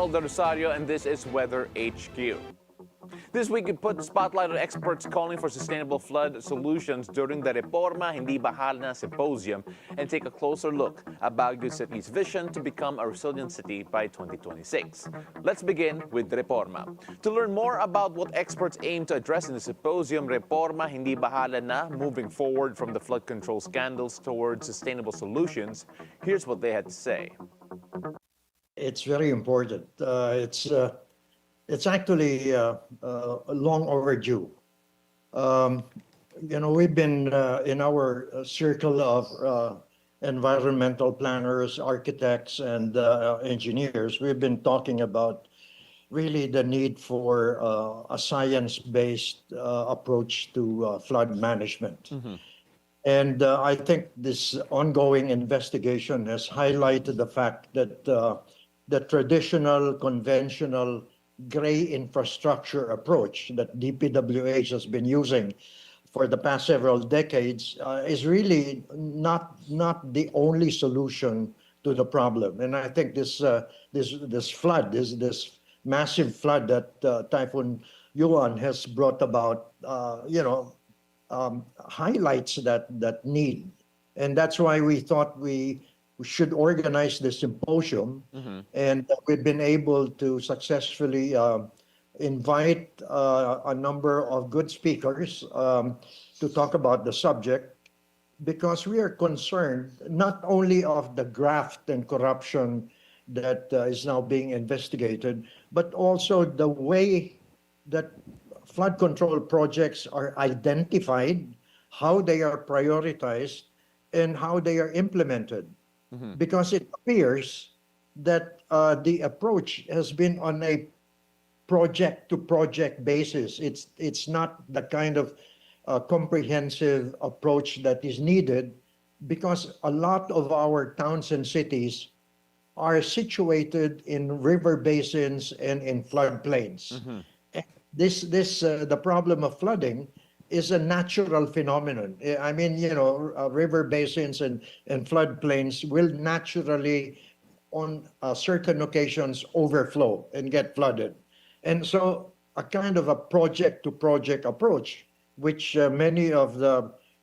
Paolo del Rosario, and this is Weather HQ. This week, we put the spotlight on experts calling for sustainable flood solutions during the Reforma, Hindi Bahala Symposium, and take a closer look at Baguio City's vision to become a resilient city by 2026. Let's begin with Reforma. To learn more about what experts aim to address in the symposium, Reforma, Hindi Bahala na, moving forward from the flood control scandals towards sustainable solutions, here's what they had to say. It's very important. It's actually long overdue. We've been in our circle of environmental planners, architects, and engineers. We've been talking about really the need for a science-based approach to flood management. And I think this ongoing investigation has highlighted the fact that the traditional, conventional gray infrastructure approach that DPWH has been using for the past several decades is really not the only solution to the problem. And I think this flood, this massive flood that Typhoon Yuan has brought about, highlights that need. And that's why we thought we should organize the symposium. And we've been able to successfully invite a number of good speakers to talk about the subject, because we are concerned not only of the graft and corruption that is now being investigated, but also the way that flood control projects are identified, how they are prioritized, and how they are implemented. Because it appears that the approach has been on a project-to-project basis. It's not the kind of comprehensive approach that is needed, because a lot of our towns and cities are situated in river basins and in floodplains. The problem of flooding is a natural phenomenon. I mean, river basins and floodplains will naturally, on certain occasions, overflow and get flooded. And so a kind of a project-to-project approach, which many of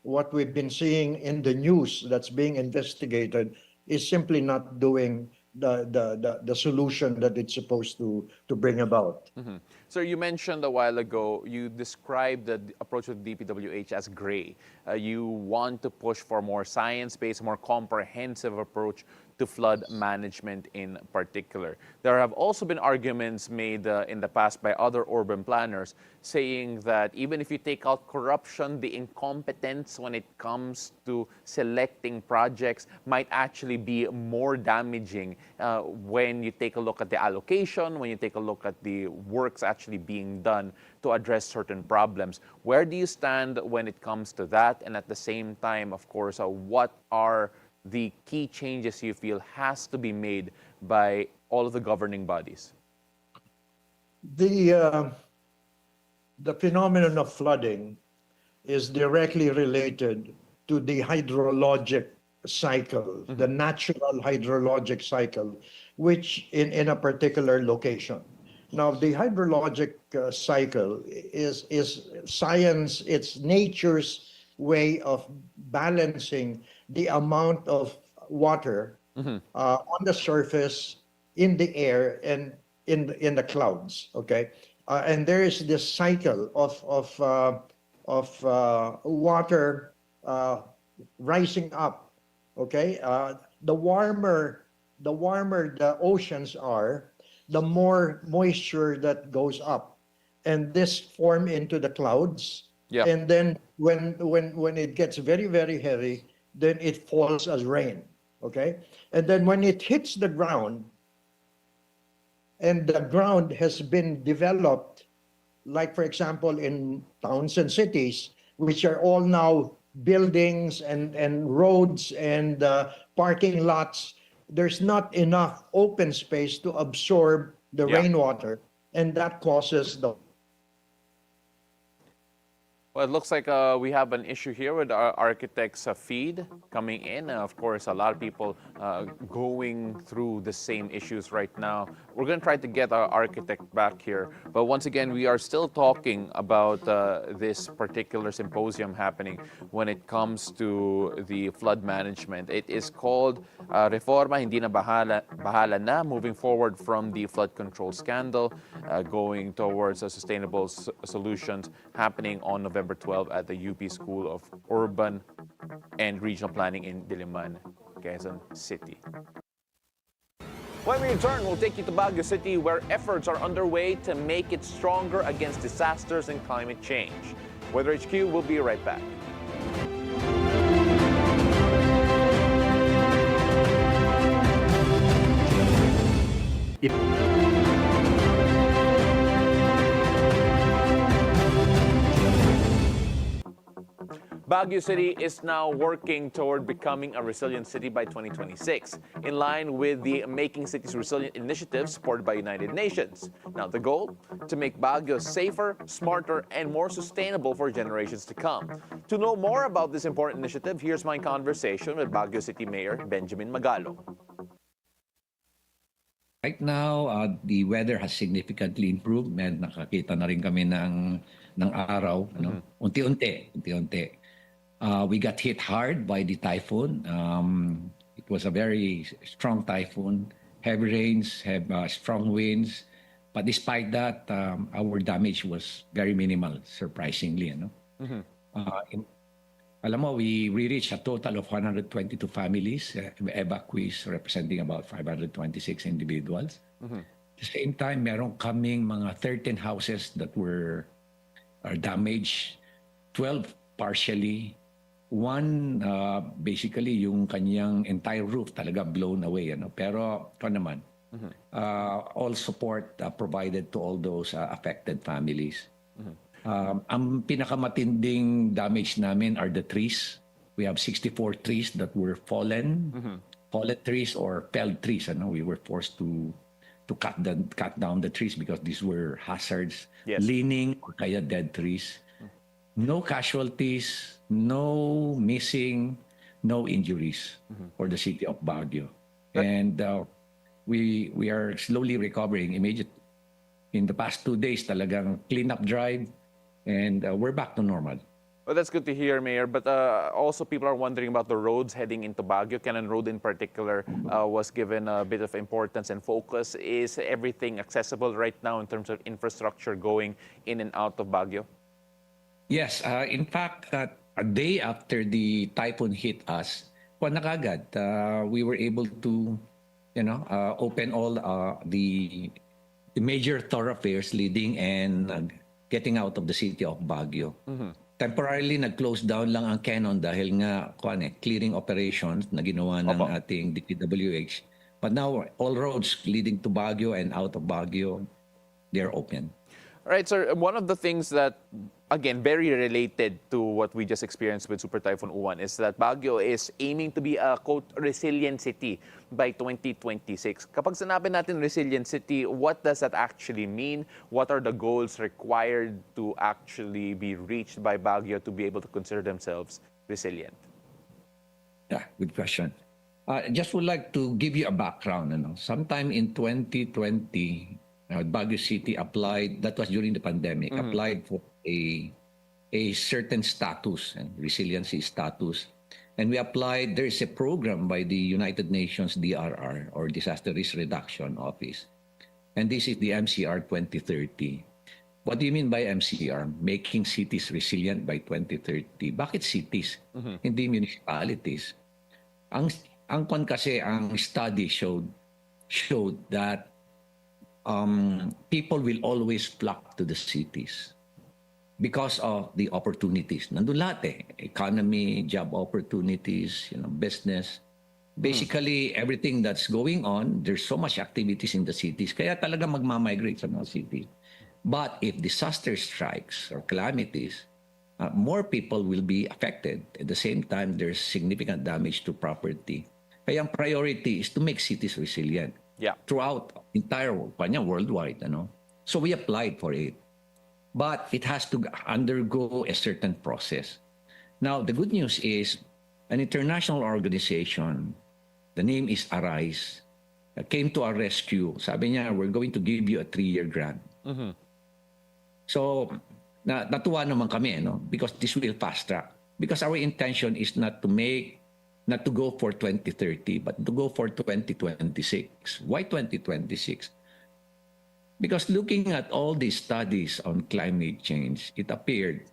what we've been seeing in the news that's being investigated, is simply not doing the solution that it's supposed to bring about. So you mentioned a while ago, you described the approach of DPWH as gray. You want to push for more science-based, more comprehensive approach to flood management in particular. There have also been arguments made in the past by other urban planners saying that even if you take out corruption, the incompetence when it comes to selecting projects might actually be more damaging when you take a look at the allocation, when you take a look at the works actually being done to address certain problems. Where do you stand when it comes to that? And at the same time, of course, what are the key changes you feel has to be made by all of the governing bodies? The phenomenon of flooding is directly related to the hydrologic cycle, the natural hydrologic cycle, which in a particular location. Now, the hydrologic cycle is science, it's nature's way of balancing the amount of water on the surface, in the air, and in the clouds. Okay, and there is this cycle of water rising up. Okay, the warmer the oceans are, the more moisture that goes up, and this form into the clouds. Yeah. And then when it gets very, very heavy, then it falls as rain. Okay? And then when it hits the ground, and the ground has been developed, like for example in towns and cities, which are all now buildings and roads and parking lots, there's not enough open space to absorb the rainwater, and that causes the Well, it looks like we have an issue here with our architect's feed coming in. Of course, a lot of people going through the same issues right now. We're going to try to get our architect back here. But once again, we are still talking about this particular symposium happening when it comes to the flood management. It is called Reforma, hindi na Bahala na, moving forward from the flood control scandal, going towards sustainable solutions, happening on November 12 at the UP School of Urban and Regional Planning in Diliman, Quezon City. When we return, we'll take you to Baguio City, where efforts are underway to make it stronger against disasters and climate change. Weather HQ will be right back. Baguio City is now working toward becoming a resilient city by 2026, in line with the Making Cities Resilient initiative supported by United Nations. Now, the goal? To make Baguio safer, smarter, and more sustainable for generations to come. To know more about this important initiative, here's my conversation with Baguio City Mayor Benjamin Magalong. Right now, the weather has significantly improved. Nakakita na rin kami ng araw. Unti-unti. We got hit hard by the typhoon. It was a very strong typhoon, heavy rains, strong winds. But despite that, our damage was very minimal, surprisingly. Alam mo, we reached a total of 122 families, evacuees representing about 526 individuals. At the same time, meron kaming mga 13 houses that are damaged, 12 partially. One, basically, yung kanyang entire roof talaga blown away. Pero ito naman, all support provided to all those affected families. Ang pinakamatinding damage namin are the trees. We have 64 trees that were fallen trees or felled trees. We were forced to cut down the trees because these were hazards, leaning or kaya dead trees. No casualties, no missing, no injuries for the city of Baguio. And we are slowly recovering immediately. In the past 2 days, talagang cleanup drive, and we're back to normal. Well, that's good to hear, Mayor. But also people are wondering about the roads heading into Baguio. Cannon Road in particular was given a bit of importance and focus. Is everything accessible right now in terms of infrastructure going in and out of Baguio? Yes. In fact, a day after the typhoon hit us, we were able to open all the major thoroughfares leading and getting out of the city of Baguio. Temporarily, nag-close down lang ang Cannon dahil nga clearing operations na ginawa ng ating DPWH. But now, all roads leading to Baguio and out of Baguio, they're open. All right, sir. One of the things that, again, very related to what we just experienced with Super Typhoon Uwan is that Baguio is aiming to be a, quote, resilient city by 2026. Kapag sinabi natin resilient city, what does that actually mean? What are the goals required to actually be reached by Baguio to be able to consider themselves resilient? Yeah, good question. Just would like to give you a background. Sometime in 2020, Baguio City applied, that was during the pandemic, applied for a certain status, and resiliency status. And we applied, there is a program by the United Nations DRR, or Disaster Risk Reduction Office. And this is the MCR 2030. What do you mean by MCR? Making cities resilient by 2030. Bakit cities? Hindi municipalities. Ang study showed that people will always flock to the cities because of the opportunities. Nandun lahat economy, job opportunities, business. Basically, everything that's going on, there's so much activities in the cities, kaya talaga magmamigrate sa mga cities. But if disaster strikes or calamities, more people will be affected. At the same time, there's significant damage to property. Kaya ang priority is to make cities resilient. Yeah. Throughout entire worldwide, So we applied for it. but it has to undergo a certain process. Now, the good news is an international organization, the name is Arise, came to our rescue. Sabi niya, we're going to give you a 3-year grant. So, natuwa naman kami, no? Because this will fast track. Because our intention is not to go for 2030, but to go for 2026. Why 2026? Because looking at all these studies on climate change, it appeared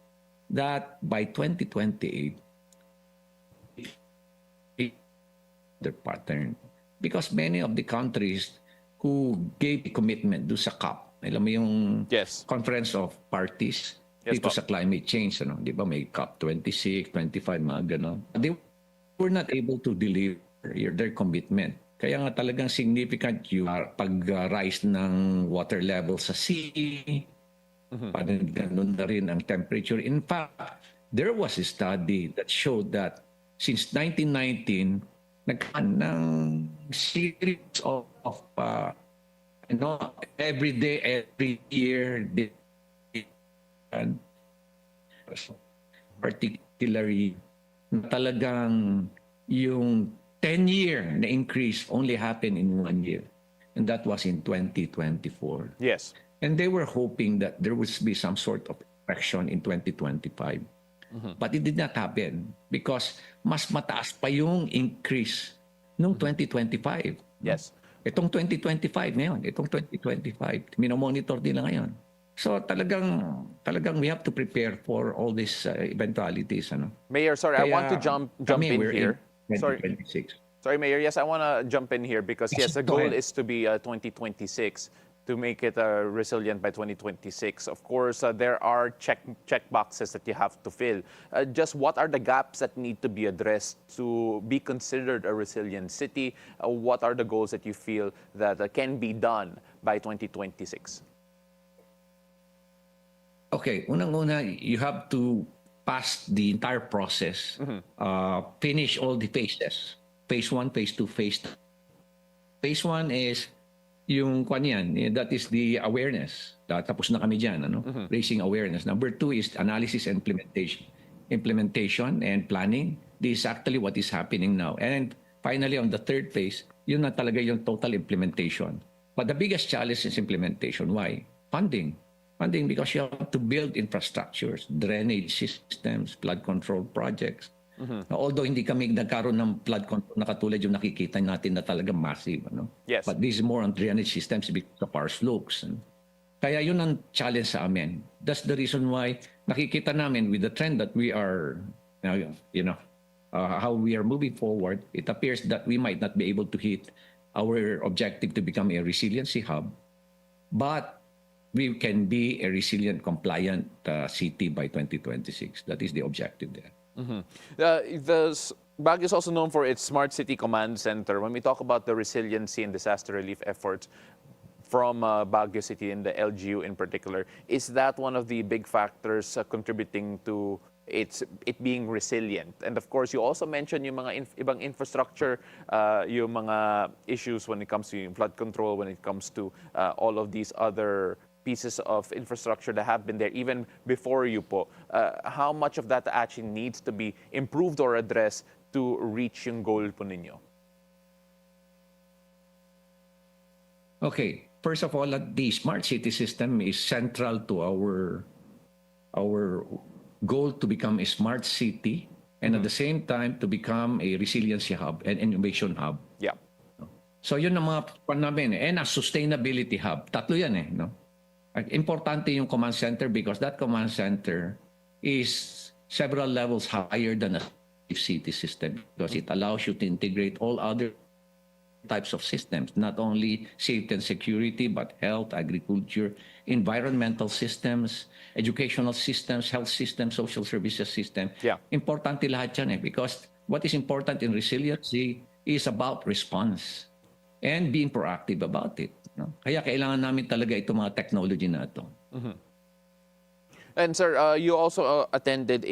that by 2028, the pattern. Because many of the countries who gave a commitment do sa COP, alam mo yung Conference of Parties dito sa climate change, ano? Di ba may COP 26, 25, mga gano'n. They were not able to deliver their commitment. Kaya nga talagang significant yung pag-rise ng water level sa sea, parang ganun na rin ang temperature. In fact, there was a study that showed that since 1919, nagkaan ng series of every day, every year, and particularly talagang yung 10-year na increase only happened in 1 year. And that was in 2024. Yes. And they were hoping that there would be some sort of correction in 2025. But it did not happen because mas mataas pa yung increase noong 2025. Yes. Itong 2025 ngayon, itong 2025, minomonitor nila ngayon. So talagang we have to prepare for all these eventualities. Ano? Mayor, sorry, I want to jump in here. In 2026. Sorry, Mayor. Yes, I want to jump in here because yes, the goal is to be 2026. To make it resilient by 2026. Of course, there are check boxes that you have to fill. Just what are the gaps that need to be addressed to be considered a resilient city? What are the goals that you feel that can be done by 2026? Okay, unang-una, you have to pass the entire process, finish all the phases. Phase 1, Phase 2, Phase 3. Phase 1 is yung kanyan, that is the awareness. Tapos na kami dyan, ano? Raising awareness. Number 2 is analysis and implementation. Implementation and planning. This is actually what is happening now. And finally, on the third phase, yun na talaga yung total implementation. But the biggest challenge is implementation. Why? Funding. Funding because you have to build infrastructures, drainage systems, flood control projects. Although hindi kami nagkaroon ng flood control na katulad yung nakikita natin na talaga massive. Ano? Yes. But this is more on drainage systems because of our slopes. Ano? Kaya yun ang challenge sa amin. That's the reason why nakikita namin with the trend that we are, how we are moving forward, it appears that we might not be able to hit our objective to become a resiliency hub, but we can be a resilient, compliant city by 2026. That is the objective there. Baguio is also known for its Smart City Command Center. When we talk about the resiliency and disaster relief efforts from Baguio City and the LGU in particular, is that one of the big factors contributing to it being resilient? And of course, you also mentioned yung mga ibang infrastructure, yung mga issues when it comes to flood control, when it comes to all of these other pieces of infrastructure that have been there even before you po. How much of that actually needs to be improved or addressed to reach yung goal po ninyo? Okay. First of all, the smart city system is central to our goal to become a smart city and at the same time to become a resiliency hub and innovation hub. Yeah. So yun ang mga pan namin. And a sustainability hub. Tatlo yan eh. No? Importante yung command center because that command center is several levels higher than a city system because it allows you to integrate all other types of systems, not only safety and security, but health, agriculture, environmental systems, educational systems, health systems, social services system. Yeah. Importante lahat yan eh because what is important in resiliency is about response and being proactive about it. No? Kaya kailangan namin talaga itong mga technology na ito. And sir, you also attended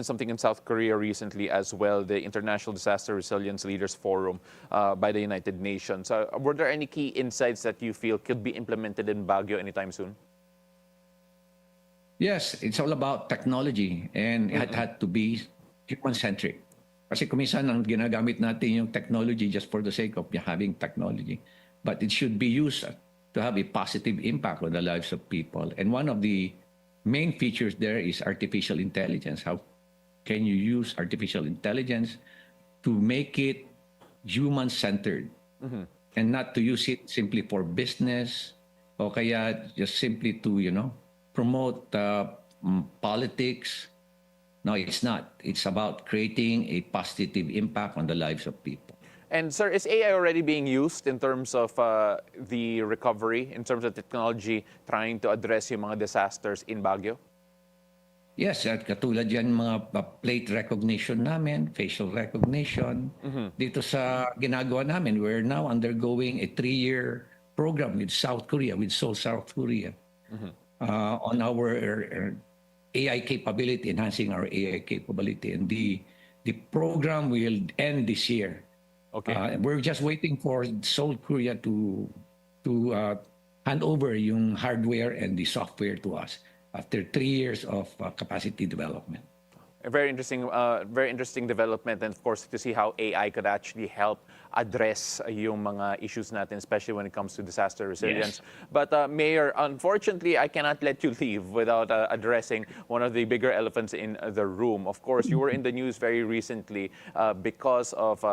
something in South Korea recently as well, the International Disaster Resilience Leaders Forum by the United Nations. Were there any key insights that you feel could be implemented in Baguio anytime soon? Yes, it's all about technology and it had to be human-centric. Kasi kuminsan ang ginagamit natin yung technology just for the sake of having technology. But it should be used to have a positive impact on the lives of people. And one of the main features there is artificial intelligence. How can you use artificial intelligence to make it human-centered and not to use it simply for business o kaya just simply to, promote politics. No, it's not. It's about creating a positive impact on the lives of people. And sir, is AI already being used in terms of the recovery, in terms of technology trying to address yung mga disasters in Baguio? Yes, at katulad yan mga plate recognition namin, facial recognition. Dito sa ginagawa namin, we're now undergoing a 3-year program with South Korea, with Seoul, South Korea, on our AI capability, enhancing our AI capability. And the program will end this year. Okay. We're just waiting for Seoul, Korea to hand over yung hardware and the software to us after 3 years of capacity development. A very interesting development, and of course to see how AI could actually help address yung mga issues natin, especially when it comes to disaster resilience. Yes. But Mayor, unfortunately, I cannot let you leave without addressing one of the bigger elephants in the room. Of course, you were in the news very recently because of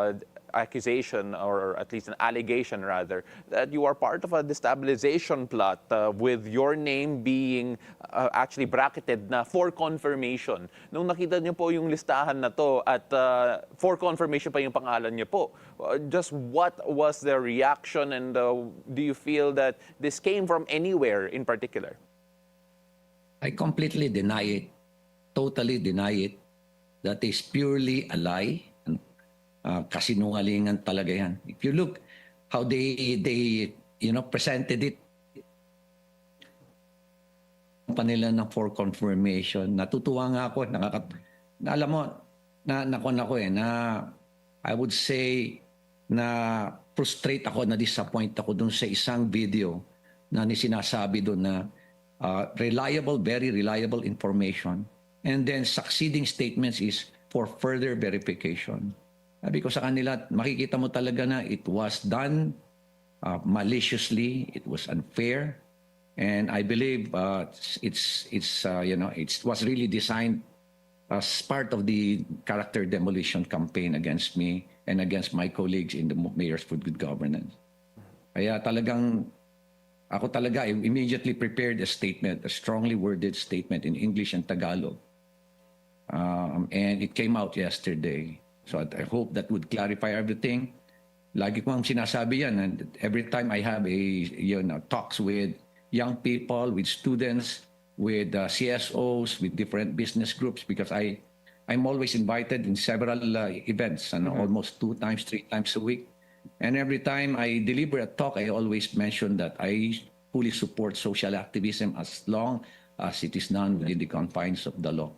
accusation, or at least an allegation rather, that you are part of a destabilization plot with your name being actually bracketed na for confirmation. Nung nakita niyo po yung listahan na to at for confirmation pa yung pangalan niyo po, just what was the reaction, and do you feel that this came from anywhere in particular? I completely deny it, totally deny it. That is purely a lie. Kasinungalingan talaga yan. If you look how they presented it, pa nila ng for confirmation, natutuwa nga ako, alam mo, I would say na frustrate ako, na disappoint ako dun sa isang video na sinasabi dun na reliable, very reliable information, and then succeeding statements is for further verification. Sabi ko sa kanila, makikita mo talaga na it was done maliciously, it was unfair, and I believe it was really designed as part of the character demolition campaign against me and against my colleagues in the Mayor's for Good Governance. Kaya ako talaga immediately prepared a statement, a strongly worded statement in English and Tagalog, and it came out yesterday. So I hope that would clarify everything. Lagi ko ang sinasabi yan, and every time I have talks with young people, with students, with CSOs, with different business groups, because I'm always invited in several events, almost 2 times, 3 times a week. And every time I deliver a talk, I always mention that I fully support social activism as long as it is done within the confines of the law.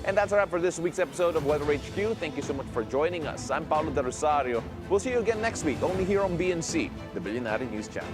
And that's a wrap for this week's episode of Weather HQ. Thank you so much for joining us. I'm Paolo del Rosario. We'll see you again next week, only here on BNC, the Bilyonaryo News Channel.